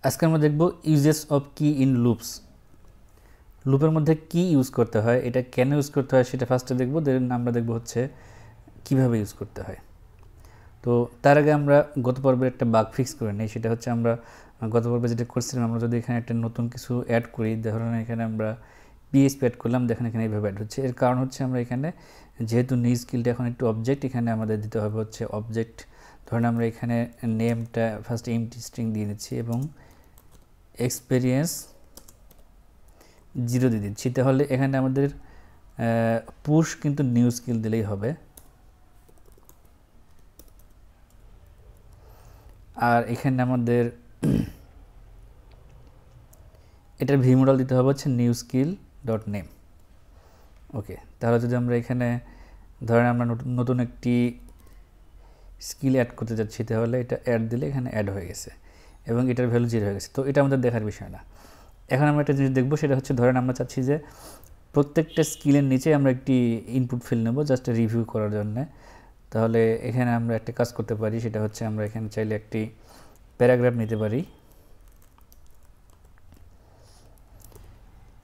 আজকে আমরা দেখব ইউজেস অফ কি ইন লুপস। লুপের মধ্যে কি ইউজ করতে হয়, এটা কেন ইউজ করতে হয় সেটা ফার্স্টে দেখব, দেন আমরা দেখব হচ্ছে কিভাবে ইউজ করতে হয়। তো তার আগে আমরা গত পর্বের একটা বাগ ফিক্স করে নিই। সেটা হচ্ছে আমরা গত পর্বে যেটা করছিলাম, আমরা যদি এখানে একটা নতুন কিছু অ্যাড করি, ধরুন এখানে আমরা পিএইচপি অ্যাড করলাম, দেখেন এখানে এইভাবে অ্যাড হচ্ছে। এর কারণ হচ্ছে আমরা এখানে যেহেতু নিউ স্কিলটা এখন একটু অবজেক্ট, এখানে আমাদের দিতে হবে হচ্ছে অবজেক্ট। ধরুন আমরা এখানে নেমটা ফার্স্ট এমটি স্ট্রিং দিয়ে দিচ্ছি এবং এক্সপেরিয়েন্স 0 দিয়ে দিচ্ছি। তাহলে এখানে আমাদের পুশ কিন্তু নিউ স্কিল দিলেই হবে। আর এখানে আমাদের এটার ভি মডেল দিতে হবে হচ্ছে নিউ স্কিল ডট নেম। ওকে, তাহলে যদি আমরা এখানে ধরেন আমরা নতুন একটি স্কিল অ্যাড করতে যাচ্ছি, তাহলে এটা অ্যাড দিলে এখানে অ্যাড হয়ে গেছে এবং এটার ভ্যালু 0 হয়ে গেছে। তো এটা আমাদের দেখার বিষয় না। এখন আমরা একটা জিনিস দেখব, সেটা হচ্ছে ধরেন আমরা চাচ্ছি যে প্রত্যেকটা স্কিলের নিচে আমরা একটি ইনপুট ফিল্ড নেব জাস্ট রিভিউ করার জন্য। তাহলে এখানে আমরা একটা কাজ করতে পারি, সেটা হচ্ছে আমরা এখানে চাইলে একটি প্যারাগ্রাফ নিতে পারি।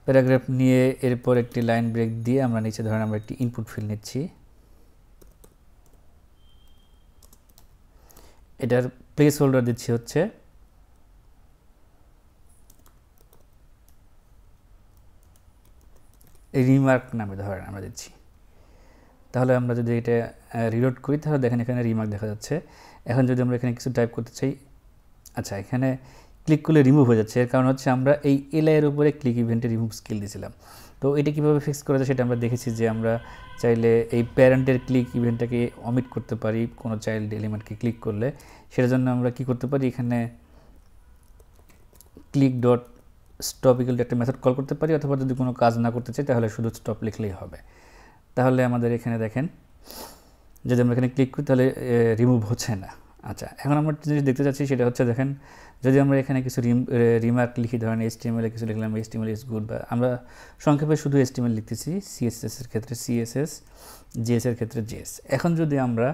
প্যারাগ্রাফ নিয়ে এরপর একটি লাইন ব্রেক দিয়ে আমরা নিচে ধরেন আমরা একটি ইনপুট ফিল্ড নিচ্ছি। এটার প্লেস হোল্ডার দিচ্ছি হচ্ছে রিমার্ক নামে ধরেন আমরা দিচ্ছি। তাহলে আমরা যদি এটা রিলোড করি, তাহলে দেখেন এখানে রিমার্ক দেখা যাচ্ছে। এখন যদি আমরা এখানে কিছু টাইপ করতে চাই, আচ্ছা এখানে ক্লিক করলে রিমুভ হয়ে যাচ্ছে। এর কারণ হচ্ছে আমরা এই এলআইয়ের উপরে ক্লিক ইভেন্টে রিমুভ স্কিল দিয়েছিলাম। তো এটা কীভাবে ফিক্স করা যায় সেটা আমরা দেখেছি যে আমরা চাইলে এই প্যারেন্টের ক্লিক ইভেন্টটাকে অমিট করতে পারি কোনো চাইল্ড এলিমেন্টকে ক্লিক করলে। সেটার জন্য আমরা কি করতে পারি, এখানে click dot stop equal to একটা মেথড কল করতে পারি, অথবা যদি কোনো কাজ না করতে চাই তাহলে শুধু স্টপ লিখলেই হবে। তাহলে আমাদের এখানে দেখেন যদি আমরা এখানে ক্লিক করি তাহলে রিমুভ হচ্ছে না। আচ্ছা, এখন আমরা একটা জিনিস দেখতে চাচ্ছি, সেটা হচ্ছে দেখেন যদি আমরা এখানে কিছু রিমার্ক লিখি, ধরেন HTML কিছু লিখলাম HTML ইজ গুড, বা আমরা সংক্ষেপে শুধু HTML লিখতেছি, CSS এর ক্ষেত্রে CSS, JS এর ক্ষেত্রে JS। এখন যদি আমরা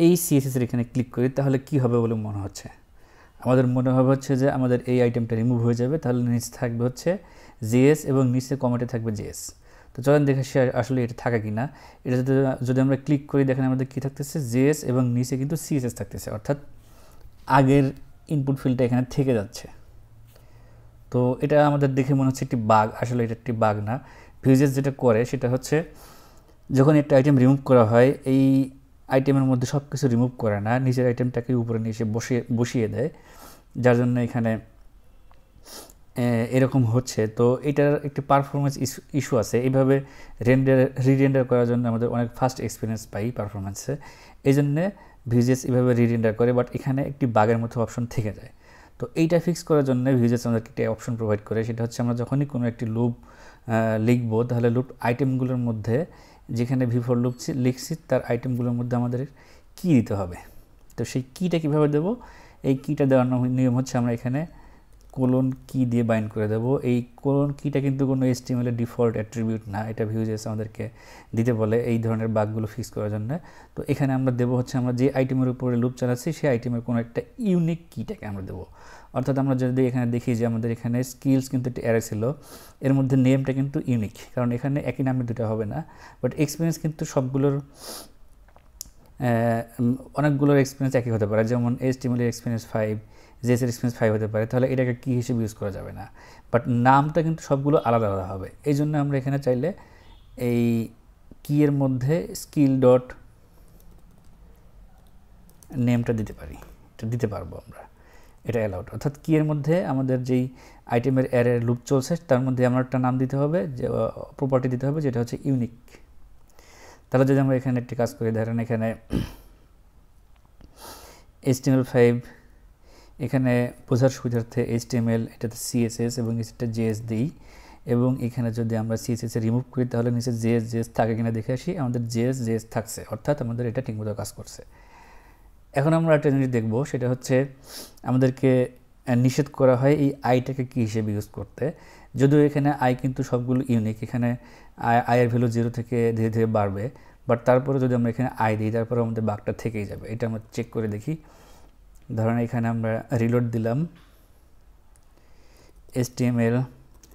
এই CSS এর এখানে ক্লিক করি তাহলে কি হবে বলে মনে হচ্ছে? আমাদের মনে হবে হচ্ছে যে আমাদের এই আইটেমটা রিমুভ হয়ে যাবে। তাহলে নিচে থাকবে হচ্ছে JS এবং নিচে কমেন্টে থাকবে JS। তো চলেন দেখে আসলে এটা থাকা কিনা। এটা যদি আমরা ক্লিক করি, দেখেন আমাদের কি থাকতেছে JS এবং নিচে কিন্তু CSS থাকতেছে, অর্থাৎ আগের ইনপুট ফিল্ডটা এখানে থেকে যাচ্ছে। তো এটা আমাদের দেখে মনে হচ্ছে একটি বাগ, আসলে এটা একটি বাগ না। ভিউজেস যেটা করে সেটা হচ্ছে যখন একটা আইটেম রিমুভ করা হয়, এই আইটেমের মধ্যে সব কিছু রিমুভ করে না, নিচের আইটেমটাকে উপরে নিয়ে এসে বসিয়ে দেয়, যার জন্য এখানে এরকম হচ্ছে। তো এটার একটি পারফরমেন্স ইস্যু আছে। এইভাবে রিরেন্ডার করার জন্য আমাদের অনেক ফাস্ট এক্সপিরিয়েন্স পাই পারফরমেন্সে, এই জন্যে ভিউজেস এভাবে রিরেন্ডার করে, বাট এখানে একটি বাগের মতো অপশন থেকে যায়। তো এইটা ফিক্স করার জন্য ভিউজেস আমাদেরকে একটা অপশন প্রোভাইড করে, সেটা হচ্ছে আমরা যখনই কোনো একটি লুপ লিখবো, তাহলে লুপ আইটেমগুলোর মধ্যে যেখানে V4 লুপ লিখছি তার আইটেমগুলোর মধ্যে আমাদের কি দিতে হবে। তো সেই কিটা কীভাবে দেবো, এই কিটা দেওয়ার নিয়ম হচ্ছে আমরা এখানে কোলন কি দিয়ে বাইন্ড করে দেবো। এই কোলন কিটা কিন্তু কোনো HTML এর ডিফল্ট অ্যাট্রিবিউট না, এটা ভিউজেস আমাদেরকে দিতে বলে এই ধরনের বাগগুলো ফিক্স করার জন্য। তো এখানে আমরা দেবো হচ্ছে আমরা যে আইটেমের উপরে লুপ চালাচ্ছি সেই আইটেমের কোনো একটা ইউনিক কিটাকে আমরা দেবো। অর্থাৎ আমরা যদি এখানে দেখি যে আমাদের এখানে স্কিলস কিন্তু একটা অ্যারে ছিল, এর মধ্যে নেমটা কিন্তু ইউনিক, কারণ এখানে একই নামে দুটো হবে না। বাট এক্সপিরিয়েন্স কিন্তু সবগুলোর অনেকগুলোর এক্সপিরিয়েন্স একই হতে পারে, যেমন HTML এর এক্সপিরিয়েন্স 5, JS এর এক্সপিরিয়েন্স 5 হতে পারে, তাহলে এটাকে কী হিসেবে ইউজ করা যাবে না। বাট নামটা কিন্তু সবগুলো আলাদা আলাদা হবে। এই জন্য আমরা এখানে চাইলে এই কি এর মধ্যে স্কিল ডট নেমটা দিতে পারি, এটা দিতে পারবো আমরা, এটা অ্যালাউড। অর্থাৎ কি এর মধ্যে আমাদের যেই আইটেমের অ্যারে লুপ চলছে তার মধ্যে আমরা একটা নাম দিতে হবে, যে প্রপার্টি দিতে হবে যেটা হচ্ছে ইউনিক। তাহলে যদি আমরা এখানে একটি কাজ করি, ধরেন এখানে HTML5 এখানে বোঝার সুবিধার্থে HTML, এটাতে CSS এবং নিচেটা JS দিই, এবং এখানে যদি আমরা CSS রিমুভ করি তাহলে নিচে JS থাকে কিনা দেখে আসি, আমাদের JS থাকছে, অর্থাৎ আমাদের এটা ঠিকমতো কাজ করছে। এখন আমরা একটা জিনিস দেখব, সেটা হচ্ছে আমাদেরকে নিষেধ করা হয় এই আইটাকে কী হিসেবে ইউজ করতে। যদিও এখানে আই কিন্তু সবগুলো ইউনিক, এখানে আয়ের ভ্যালু 0 থেকে ধীরে ধীরে বাড়বে, বাট তারপরে যদি আমরা এখানে আই দিই তারপরে আমাদের বাগটা থেকেই যাবে। এটা আমরা চেক করে দেখি। ধরেন এখানে আমরা রিলোড দিলাম, HTML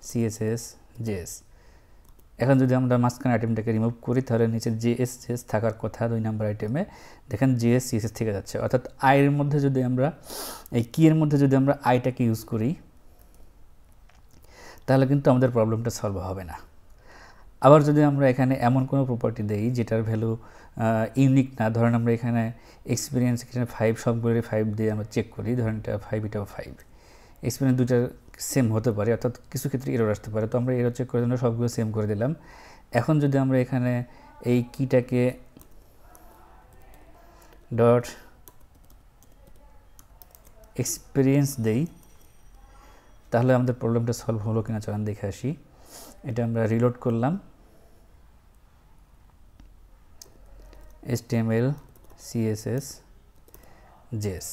CSS JS। এখন যদি আমরা মাঝখানে আইটেমটাকে রিমুভ করি তাহলে নিচে JS থাকার কথা 2 নম্বর আইটেমে, দেখেন JS CSS থেকে যাচ্ছে। অর্থাৎ আই এর মধ্যে যদি আমরা এই কি এর মধ্যে যদি আমরা আইটাকে ইউজ করি তাহলে কিন্তু আমাদের প্রবলেমটা সলভ হবে না। আবার যদি আমরা এখানে এমন কোনো প্রপার্টি দেই যেটার ভ্যালু ইউনিক না, ধরেন আমরা এখানে এক্সপিরিয়েন্স এখানে 5 সবগুলোরই 5 দিয়ে আমরা চেক করি, ধরেন এটা 5 এটাও 5, এক্সপিরিয়েন্স দুটার সেম হতে পারে, অর্থাৎ কিছু ক্ষেত্রে এরর আসতে পারে। তো আমরা এরর চেক করার জন্য সবগুলো সেম করে দিলাম। এখন যদি আমরা এখানে এই কিটাকে ডট এক্সপিরিয়েন্স দেই তাহলে আমাদের প্রবলেমটা সলভ হলো কিনা চলেন দেখে আসি। এটা আমরা রিলোড করলাম, HTML CSS JS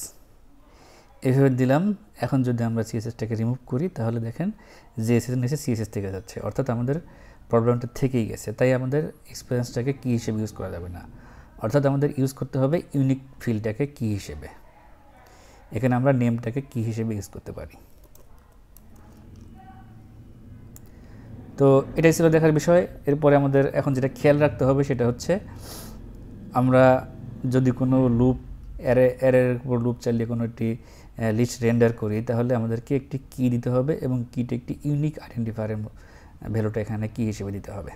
এইভাবে দিলাম। এখন যদি আমরা CSSটাকে রিমুভ করি তাহলে দেখেন JS এর নিচে CSS থেকে যাচ্ছে, অর্থাৎ আমাদের প্রবলেমটা থেকেই গেছে। তাই আমাদের এক্সপিরিয়েন্সটাকে কি হিসেবে ইউজ করা যাবে না, অর্থাৎ আমাদের ইউজ করতে হবে ইউনিক ফিল্ডটাকে কি হিসেবে। এখানে আমরা নেমটাকে কি হিসেবে ইউজ করতে পারি। তো এটাই ছিল দেখার বিষয়। এরপরে আমাদের এখন যেটা খেয়াল রাখতে হবে সেটা হচ্ছে আমরা যদি কোনো লুপ অ্যারের উপর লুপ চালিয়ে কোনো একটি লিস্ট রেন্ডার করি তাহলে আমাদেরকে একটি কি দিতে হবে এবং কিটা একটি ইউনিক আইডেন্টিফায়ারের ভ্যালুটা এখানে কি হিসেবে দিতে হবে।